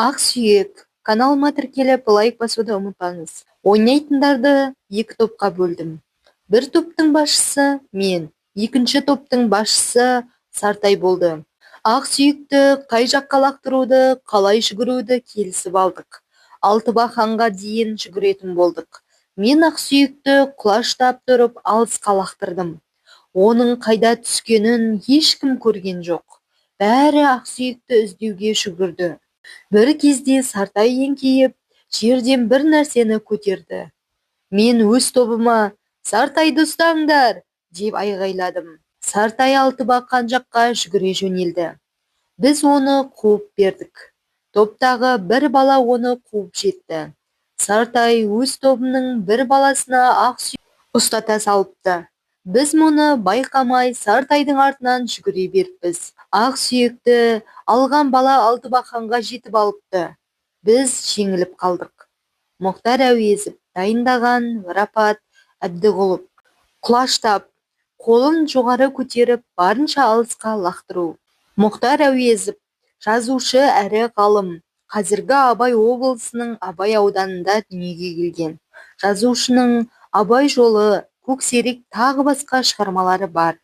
Ақсүйек, каналыма тіркеліп лайк басуды ұмытпаңыз. Ойнайтындарды екі топқа бөлдім. Бір топтың басшысы мен, екінші топтың басшысы Сартай болды. Ақсүйекті қай жаққа лақтыруды, қалай жүгіруді келісіп алдық. Алтыбақанға дейін жүгіретін болдық. Мен Ақсүйекті құлаштап тұрып алысқа лақтырдым. Оның қайда түскенін ешкім көрген жоқ. Бәрі Ақсүйекті іздеуге жүгірді. Бір кезде Сартай еңкейіп, жерден бір нәрсені көтерді. Мен өз тобыма «Сартайды ұстаңдар!» деп айғайладым. Сартай Алтыбақан жаққа жүгіре жөнелді. Біз оны қуып бердік. Топтағы бір бала оны қуып жетті. Сартай өз тобының бір баласына Ақсүйек ұстата салыпты. Біз мұны байқамай Сартайдың артынан жүгіре беріппіз. Ақсүйекті алған бала Алтыбақанға жетіп алыпты. Біз жеңіліп қалдық. Мұхтар Әуезов дайындаған Рапат Әбдіғұлов. Құлаштап, қолын жоғары көтеріп, барынша алысқа лақтыру. Мұхтар Әуезов жазушы әрі ғалым. Қазіргі Абай облысының Абай ауданында дүниеге келген. Жазушының Абай жолы, Көксерек тағы басқа шығармалары бар.